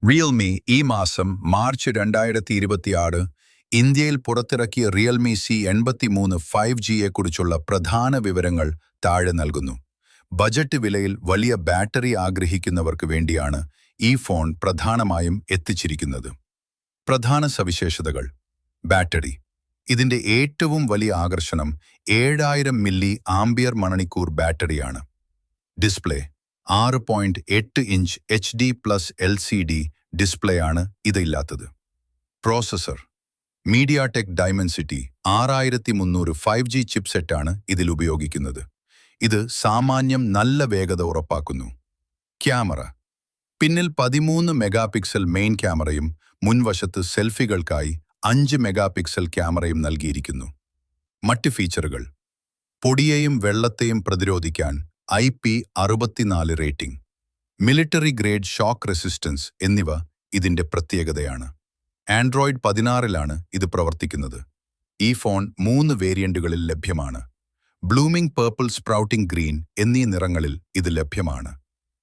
Realme ഈ മാസം March 2026 ഇന്ത്യയിൽ പുറത്തിറക്കിയ റിയൽമി C83 5Gയെക്കുറിച്ചുള്ള പ്രധാന വിവരങ്ങൾ താഴെ നൽകുന്നു. ബജറ്റ് വിലയിൽ വലിയ ബാറ്ററി ആഗ്രഹിക്കുന്നവർക്ക് വേണ്ടിയാണ് ഈ ഫോൺ പ്രധാനമായും എത്തിച്ചിരിക്കുന്നത്. പ്രധാന സവിശേഷതകൾ: ബാറ്ററി. ഇതിന്റെ ഏറ്റവും വലിയ ആകർഷണം 7000 മില്ലി ആംപിയർ മണിക്കൂർ ബാറ്ററിയാണ്. Display 6.8 inch HD+ LCD display ആണ് ഇതില്ലാത്തത്. പ്രോസസർ മീഡിയാടെക് ഡൈമെൻസിറ്റി 6300 5G ചിപ്സെറ്റാണ് ഇതിൽ ഉപയോഗിക്കുന്നത്. ഇത് സാമാന്യം നല്ല വേഗത ഉറപ്പാക്കുന്നു. ക്യാമറ പിന്നിൽ 13 മെഗാപിക്സൽ മെയിൻ ക്യാമറയും മുൻവശത്ത് സെൽഫികൾക്കായി 5 മെഗാപിക്സൽ ക്യാമറയും നൽകിയിരിക്കുന്നു. മറ്റ് ഫീച്ചറുകൾ: പൊടിയെയും വെള്ളത്തെയും പ്രതിരോധിക്കാൻ IP64 rating, military grade shock resistance എന്നിവ ഇതിന്റെ പ്രത്യേകതയാണ്. ആൻഡ്രോയിഡ് 16-ലാണ് ഇത് പ്രവർത്തിക്കുന്നത്. ഈ ഫോൺ 3 വേരിയന്റുകളിൽ ലഭ്യമാണ്. ബ്ലൂമിംഗ് പേർപ്പിൾ, സ്പ്രൗട്ടിംഗ് ഗ്രീൻ എന്നീ നിറങ്ങളിൽ ഇത് ലഭ്യമാണ്.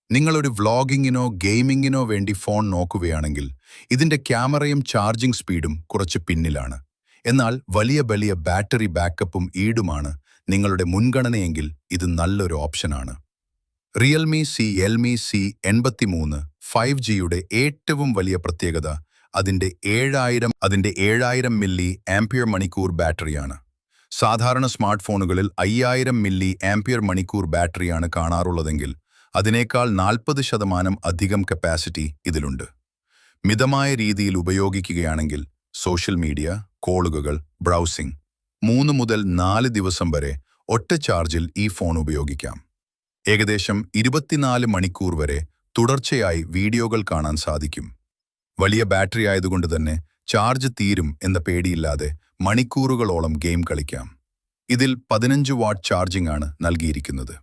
നിങ്ങളൊരു വ്ളോഗിങ്ങിനോ ഗെയിമിങ്ങിനോ വേണ്ടി ഫോൺ നോക്കുകയാണെങ്കിൽ ഇതിന്റെ ക്യാമറയും ചാർജിംഗ് സ്പീഡും കുറച്ച് പിന്നിലാണ്. എന്നാൽ വലിയ ബാറ്ററി ബാക്കപ്പും ഈടുമാണ് നിങ്ങളുടെ മുൻഗണനയെങ്കിൽ ഇത് നല്ലൊരു ഓപ്ഷനാണ്. റിയൽമി C83 5Gയുടെ ഏറ്റവും വലിയ പ്രത്യേകത അതിന്റെ 7000 മില്ലി ആംപിയർ മണിക്കൂർ ബാറ്ററിയാണ്. സാധാരണ സ്മാർട്ട് ഫോണുകളിൽ 5000 മില്ലി ആംപിയർ മണിക്കൂർ ബാറ്ററിയാണ് കാണാറുള്ളതെങ്കിൽ അതിനേക്കാൾ 40% അധികം കപ്പാസിറ്റി ഇതിലുണ്ട്. മിതമായ രീതിയിൽ ഉപയോഗിക്കുകയാണെങ്കിൽ സോഷ്യൽ മീഡിയ, കോളുകൾ, ബ്രൗസിംഗ് 3 മുതൽ 4 ദിവസം വരെ ഒറ്റ ചാർജിൽ ഈ ഫോൺ ഉപയോഗിക്കാം. ഏകദേശം 24 മണിക്കൂർ വരെ തുടർച്ചയായി വീഡിയോകൾ കാണാൻ സാധിക്കും. വലിയ ബാറ്ററി ആയതുകൊണ്ട് തന്നെ ചാർജ് തീരും എന്ന പേടിയില്ലാതെ മണിക്കൂറുകളോളം ഗെയിം കളിക്കാം. ഇതിൽ 15 വാട്ട് ചാർജിംഗ് ആണ് നൽകിയിരിക്കുന്നത്.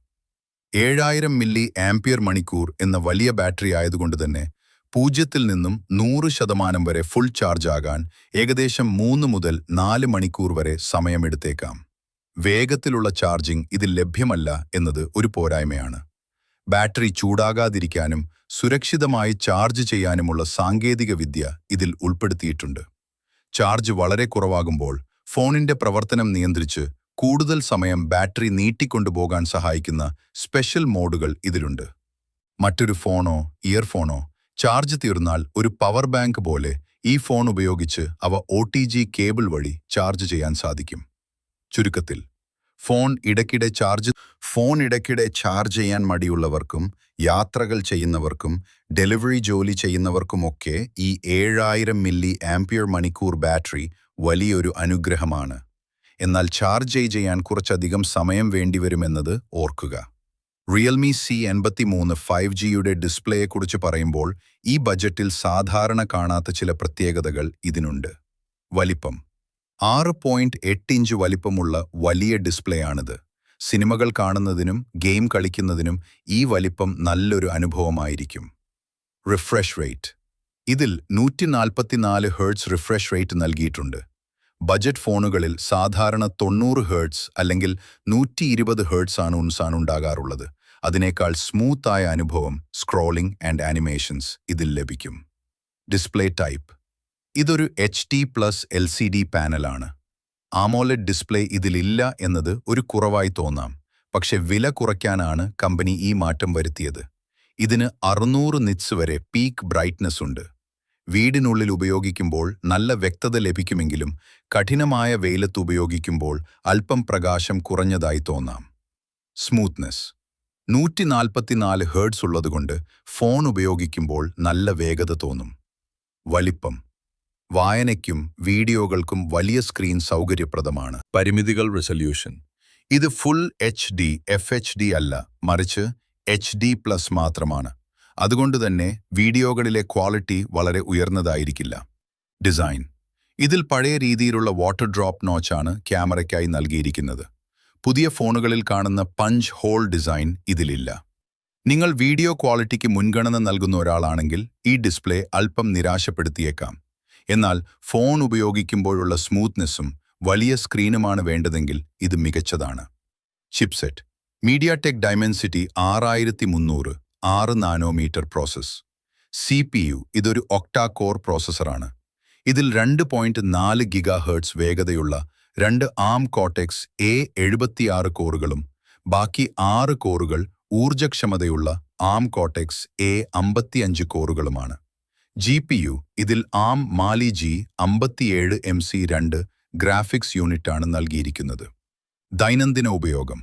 7000 മില്ലി ആംപിയർ മണിക്കൂർ എന്ന വലിയ ബാറ്ററി ആയതുകൊണ്ട് തന്നെ 0 നിന്നും 100% വരെ ഫുൾ ചാർജ് ആകാൻ ഏകദേശം 3 മുതൽ 4 മണിക്കൂർ വരെ സമയമെടുത്തേക്കാം. വേഗത്തിലുള്ള ചാർജിംഗ് ഇതിൽ ലഭ്യമല്ല എന്നത് ഒരു പോരായ്മയാണ്. ബാറ്ററി ചൂടാകാതിരിക്കാനും സുരക്ഷിതമായി ചാർജ് ചെയ്യാനുമുള്ള സാങ്കേതിക വിദ്യ ഇതിൽ ഉൾപ്പെടുത്തിയിട്ടുണ്ട്. ചാർജ് വളരെ കുറവാകുമ്പോൾ ഫോണിന്റെ പ്രവർത്തനം നിയന്ത്രിച്ച് കൂടുതൽ സമയം ബാറ്ററി നീട്ടിക്കൊണ്ടുപോകാൻ സഹായിക്കുന്ന സ്പെഷ്യൽ മോഡുകൾ ഇതിലുണ്ട്. മറ്റൊരു ഫോണോ ഇയർഫോണോ ചാർജ് തീർന്നാൽ ഒരു പവർ ബാങ്ക് പോലെ ഈ ഫോൺ ഉപയോഗിച്ച് അവ OTG കേബിൾ വഴി ചാർജ് ചെയ്യാൻ സാധിക്കും. ചുരുക്കത്തിൽ, ഫോൺ ഇടയ്ക്കിടെ ചാർജ് ചെയ്യാൻ മടിയുള്ളവർക്കും യാത്രകൾ ചെയ്യുന്നവർക്കും ഡെലിവറി ജോലി ചെയ്യുന്നവർക്കുമൊക്കെ ഈ 7000 മില്ലി ആംപിയർ മണിക്കൂർ ബാറ്ററി വലിയൊരു അനുഗ്രഹമാണ്. എന്നാൽ ചാർജ് ചെയ്യാൻ കുറച്ചധികം സമയം വേണ്ടിവരുമെന്നത് ഓർക്കുക. റിയൽമി C83 5Gയുടെ ഡിസ്പ്ലേയെക്കുറിച്ച് പറയുമ്പോൾ ഈ ബജറ്റിൽ സാധാരണ കാണാത്ത ചില പ്രത്യേകതകൾ ഇതിനുണ്ട്. വലിപ്പം 6.8 ഇഞ്ച് വലിപ്പമുള്ള വലിയ ഡിസ്പ്ലേ ആണിത്. സിനിമകൾ കാണുന്നതിനും ഗെയിം കളിക്കുന്നതിനും ഈ വലിപ്പം നല്ലൊരു അനുഭവമായിരിക്കും. റിഫ്രഷ് റേറ്റ് ഇതിൽ 144 ഹെർട്സ് റിഫ്രഷ് റേറ്റ് നൽകിയിട്ടുണ്ട്. ബജറ്റ് ഫോണുകളിൽ സാധാരണ 90 ഹെർട്സ് അല്ലെങ്കിൽ 120 ഹെർട്സ് ആണ് ഉണ്ടാകാറുള്ളത്. അതിനേക്കാൾ സ്മൂത്തായ അനുഭവം, സ്ക്രോളിംഗ് ആൻഡ് ആനിമേഷൻസ് ഇതിൽ ലഭിക്കും. ഡിസ്പ്ലേ ടൈപ്പ് ഇതൊരു HD+ LCD പാനലാണ്. AMOLED ഡിസ്പ്ലേ ഇതിലില്ല എന്നത് ഒരു കുറവായി തോന്നാം. പക്ഷെ വില കുറയ്ക്കാനാണ് കമ്പനി ഈ മാറ്റം വരുത്തിയത്. ഇതിന് 600 നിറ്റ്സ് വരെ പീക്ക് ബ്രൈറ്റ്നസ് ഉണ്ട്. വീടിനുള്ളിൽ ഉപയോഗിക്കുമ്പോൾ നല്ല വ്യക്തത ലഭിക്കുമെങ്കിലും കഠിനമായ വെയിലത്ത് ഉപയോഗിക്കുമ്പോൾ അല്പം പ്രകാശം കുറഞ്ഞതായി തോന്നാം. സ്മൂത്ത്നെസ് 144 ഹെർട്സ് ഉള്ളതുകൊണ്ട് ഫോൺ ഉപയോഗിക്കുമ്പോൾ നല്ല വേഗത തോന്നും. വലിപ്പം വായനയ്ക്കും വീഡിയോകൾക്കും വലിയ സ്ക്രീൻ സൗകര്യപ്രദമാണ്. പരിമിതികൾ: റെസല്യൂഷൻ ഇത് ഫുൾ HD FHD അല്ല, മറിച്ച് HD+ മാത്രമാണ്. അതുകൊണ്ടുതന്നെ വീഡിയോകളിലെ ക്വാളിറ്റി വളരെ ഉയർന്നതായിരിക്കില്ല. ഡിസൈൻ ഇതിൽ പഴയ രീതിയിലുള്ള വാട്ടർ ഡ്രോപ്പ് നോച്ചാണ് ക്യാമറയ്ക്കായി നൽകിയിരിക്കുന്നത്. പുതിയ ഫോണുകളിൽ കാണുന്ന പഞ്ച് ഹോൾ ഡിസൈൻ ഇതിലില്ല. നിങ്ങൾ വീഡിയോ ക്വാളിറ്റിക്ക് മുൻഗണന നൽകുന്ന ഒരാളാണെങ്കിൽ ഈ ഡിസ്പ്ലേ അല്പം നിരാശപ്പെടുത്തിയേക്കാം. എന്നാൽ ഫോൺ ഉപയോഗിക്കുമ്പോഴുള്ള സ്മൂത്ത്നെസ്സും വലിയ സ്ക്രീനുമാണ് വേണ്ടതെങ്കിൽ ഇത് മികച്ചതാണ്. Chipset MediaTek Dimensity 6300 6 nanometre process. CPU ഇതൊരു ഒക്ടാ കോർ പ്രോസസ്സറാണ്. ഇതിൽ 2.4 GHz വേഗതയുള്ള 2 ARM കോർട്ടെക്സ് A76 കോറുകളും ബാക്കി 6 കോറുകൾ ഊർജ്ജക്ഷമതയുള്ള ARM കോർട്ടെക്സ് A55 കോറുകളുമാണ്. GPU ഇതിൽ ARM Mali G57MC2 ഗ്രാഫിക്സ് യൂണിറ്റാണ് നൽകിയിരിക്കുന്നത്. ദൈനംദിന ഉപയോഗം: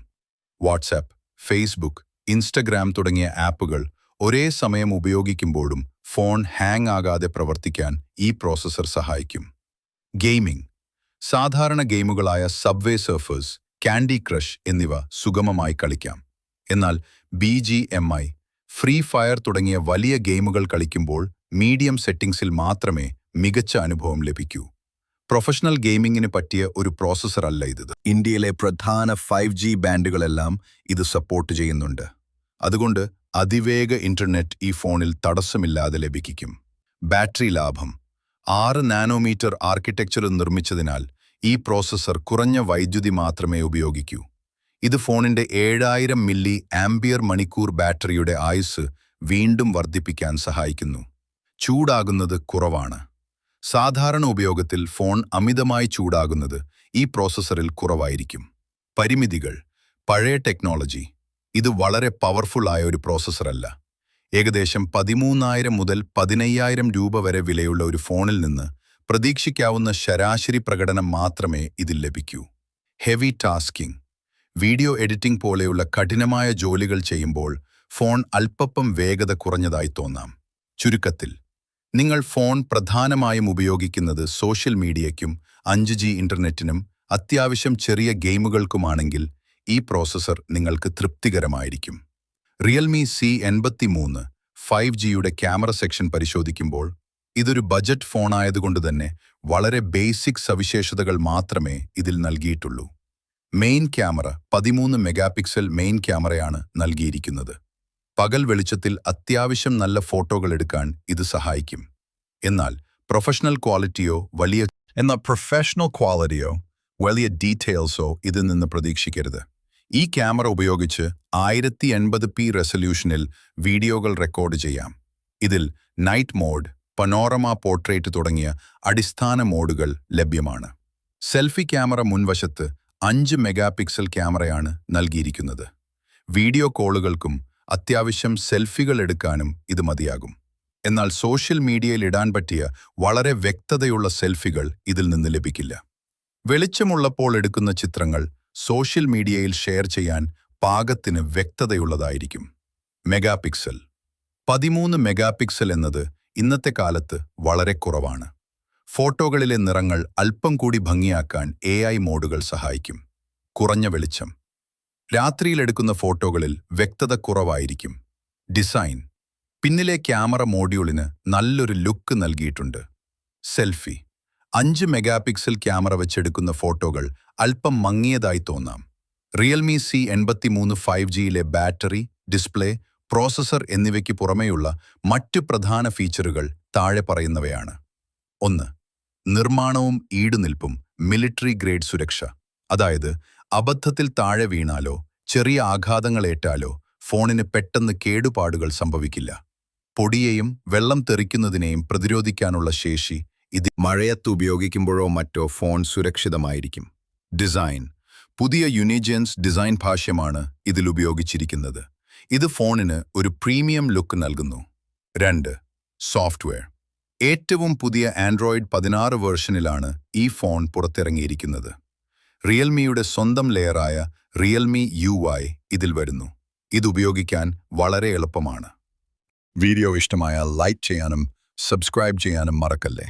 വാട്സാപ്പ്, ഫേസ്ബുക്ക്, ഇൻസ്റ്റഗ്രാം തുടങ്ങിയ ആപ്പുകൾ ഒരേ സമയം ഉപയോഗിക്കുമ്പോഴും ഫോൺ ഹാങ് ആകാതെ പ്രവർത്തിക്കാൻ ഈ പ്രോസസ്സർ സഹായിക്കും. ഗെയിമിംഗ്: സാധാരണ ഗെയിമുകളായ സബ്വേ സർഫേഴ്സ്, കാൻഡി ക്രഷ് എന്നിവ സുഗമമായി കളിക്കാം. എന്നാൽ BGMI, ഫ്രീ ഫയർ തുടങ്ങിയ വലിയ ഗെയിമുകൾ കളിക്കുമ്പോൾ മീഡിയം സെറ്റിംഗ്സിൽ മാത്രമേ മികച്ച അനുഭവം ലഭിക്കൂ. പ്രൊഫഷണൽ ഗെയിമിങ്ങിന് പറ്റിയ ഒരു പ്രോസസ്സർ അല്ല ഇത്. ഇന്ത്യയിലെ പ്രധാന 5G ബാൻഡുകളെല്ലാം ഇത് സപ്പോർട്ട് ചെയ്യുന്നുണ്ട്. അതുകൊണ്ട് അതിവേഗ ഇന്റർനെറ്റ് ഈ ഫോണിൽ തടസ്സമില്ലാതെ ലഭിക്കും. ബാറ്ററി ലാഭം: 6 നാനോമീറ്റർ ആർക്കിടെക്ചറിൽ നിർമ്മിച്ചതിനാൽ ഈ പ്രോസസ്സർ കുറഞ്ഞ വൈദ്യുതി മാത്രമേ ഉപയോഗിക്കൂ. ഇത് ഫോണിന്റെ 7000 മില്ലി ആംപിയർ മണിക്കൂർ ബാറ്ററിയുടെ ആയുസ് വീണ്ടും വർദ്ധിപ്പിക്കാൻ സഹായിക്കുന്നു. ചൂടാകുന്നത് കുറവാണ്. സാധാരണ ഉപയോഗത്തിൽ ഫോൺ അമിതമായി ചൂടാകുന്നത് ഈ പ്രോസസ്സറിൽ കുറവായിരിക്കും. പരിമിതികൾ: പഴയ ടെക്നോളജി. ഇത് വളരെ പവർഫുൾ ആയ ഒരു പ്രോസസ്സറല്ല. ഏകദേശം 13,000 മുതൽ 15,000 രൂപ വരെ വിലയുള്ള ഒരു ഫോണിൽ നിന്ന് പ്രതീക്ഷിക്കാവുന്ന ശരാശരി പ്രകടനം മാത്രമേ ഇതിൽ ലഭിക്കൂ. ഹെവി ടാസ്കിംഗ്: വീഡിയോ എഡിറ്റിംഗ് പോലെയുള്ള കഠിനമായ ജോലികൾ ചെയ്യുമ്പോൾ ഫോൺ അല്പം വേഗത കുറഞ്ഞതായി തോന്നാം. ചുരുക്കത്തിൽ, നിങ്ങൾ ഫോൺ പ്രധാനമായും ഉപയോഗിക്കുന്നത് സോഷ്യൽ മീഡിയയ്ക്കും 5G ഇന്റർനെറ്റിനും അത്യാവശ്യം ചെറിയ ഗെയിമുകൾക്കുമാണെങ്കിൽ ഈ പ്രോസസ്സർ നിങ്ങൾക്ക് തൃപ്തികരമായിരിക്കും. റിയൽമി C83 5Gയുടെ ക്യാമറ സെക്ഷൻ പരിശോധിക്കുമ്പോൾ ഇതൊരു ബജറ്റ് ഫോണായതുകൊണ്ട് തന്നെ വളരെ ബേസിക് സവിശേഷതകൾ മാത്രമേ ഇതിൽ നൽകിയിട്ടുള്ളൂ. മെയിൻ ക്യാമറ 13 മെഗാപിക്സൽ മെയിൻ ക്യാമറയാണ് നൽകിയിരിക്കുന്നത്. പകൽ വെളിച്ചത്തിൽ അത്യാവശ്യം നല്ല ഫോട്ടോകൾ എടുക്കാൻ ഇത് സഹായിക്കും. എന്നാൽ പ്രൊഫഷണൽ ക്വാളിറ്റിയോ വലിയ ഡീറ്റെയിൽസോ ഇതിൽ നിന്ന് പ്രതീക്ഷിക്കരുത്. ഈ ക്യാമറ ഉപയോഗിച്ച് 1080p റെസൊല്യൂഷനിൽ വീഡിയോകൾ റെക്കോർഡ് ചെയ്യാം. ഇതിൽ നൈറ്റ് മോഡ്, പനോറമ പോർട്രേറ്റ് തുടങ്ങിയ അടിസ്ഥാന മോഡുകൾ ലഭ്യമാണ്. സെൽഫി ക്യാമറ മുൻവശത്ത് 5 മെഗാപിക്സൽ ക്യാമറയാണ് നൽകിയിരിക്കുന്നത്. വീഡിയോ കോളുകൾക്കും അത്യാവശ്യം സെൽഫികൾ എടുക്കാനും ഇത് മതിയാകും. എന്നാൽ സോഷ്യൽ മീഡിയയിൽ ഇടാൻ പറ്റിയ വളരെ വ്യക്തതയുള്ള സെൽഫികൾ ഇതിൽ നിന്ന് ലഭിക്കില്ല. വെളിച്ചമുള്ളപ്പോൾ എടുക്കുന്ന ചിത്രങ്ങൾ സോഷ്യൽ മീഡിയയിൽ ഷെയർ ചെയ്യാൻ പാകത്തിന് വ്യക്തതയുള്ളതായിരിക്കും. മെഗാപിക്സൽ: 13 മെഗാപിക്സൽ എന്നത് ഇന്നത്തെ കാലത്ത് വളരെ കുറവാണ്. ഫോട്ടോകളിലെ നിറങ്ങൾ അല്പം കൂടി ഭംഗിയാക്കാൻ AI മോഡുകൾ സഹായിക്കും. കുറഞ്ഞ വെളിച്ചം: രാത്രിയിലെടുക്കുന്ന ഫോട്ടോകളിൽ വ്യക്തത കുറവായിരിക്കും. ഡിസൈൻ: പിന്നിലെ ക്യാമറ മോഡ്യൂളിന് നല്ലൊരു ലുക്ക് നൽകിയിട്ടുണ്ട്. സെൽഫി: 5 മെഗാപിക്സൽ ക്യാമറ വെച്ചെടുക്കുന്ന ഫോട്ടോകൾ അല്പം മങ്ങിയതായി തോന്നാം. റിയൽമി C83 5Gയിലെ ബാറ്ററി, ഡിസ്പ്ലേ, പ്രോസസ്സർ എന്നിവയ്ക്ക് പുറമെയുള്ള മറ്റ് പ്രധാന ഫീച്ചറുകൾ താഴെ പറയുന്നവയാണ്. 1. നിർമ്മാണവും ഈടുനിൽപ്പും. മിലിറ്ററി ഗ്രേഡ് സുരക്ഷ. അതായത് അബദ്ധത്തിൽ താഴെ വീണാലോ ചെറിയ ആഘാതങ്ങളേറ്റാലോ ഫോണിന് പെട്ടെന്ന് കേടുപാടുകൾ സംഭവിക്കില്ല. പൊടിയെയും വെള്ളം തെറിക്കുന്നതിനെയും പ്രതിരോധിക്കാനുള്ള ശേഷി ഇത് മഴയത്ത് ഉപയോഗിക്കുമ്പോഴോ മറ്റോ ഫോൺ സുരക്ഷിതമായിരിക്കും. ഡിസൈൻ: പുതിയ യുനിജെൻസ് ഡിസൈൻ ഭാഷ്യമാണ് ഇതിൽ ഉപയോഗിച്ചിരിക്കുന്നത്. ഇത് ഫോണിന് ഒരു പ്രീമിയം ലുക്ക് നൽകുന്നു. 2. സോഫ്റ്റ്വെയർ: ഏറ്റവും പുതിയ ആൻഡ്രോയിഡ് 16 വേർഷനിലാണ് ഈ ഫോൺ പുറത്തിറങ്ങിയിരിക്കുന്നത്. റിയൽമിയുടെ സ്വന്തം ലെയറായ റിയൽമി UI ഇതിൽ വരുന്നു. ഇത് ഉപയോഗിക്കാൻ വളരെ എളുപ്പമാണ്. വീഡിയോ ഇഷ്ടമായാൽ ലൈക്ക് ചെയ്യാനും സബ്സ്ക്രൈബ് ചെയ്യാനും മറക്കല്ലേ.